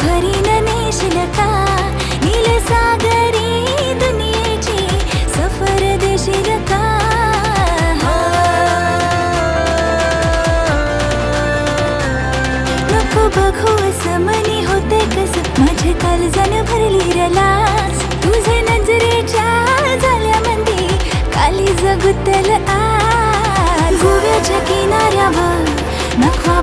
भरीन नेशील का नील सागरी दुनियेची सफर देशील का नको बघू असं मनी होते कस माझे काळजान भरली रलास तुझे नजरेच्या झाल्यामंदी काली जगुतल आज गोव्याच्या किनाऱ्यावर नखवा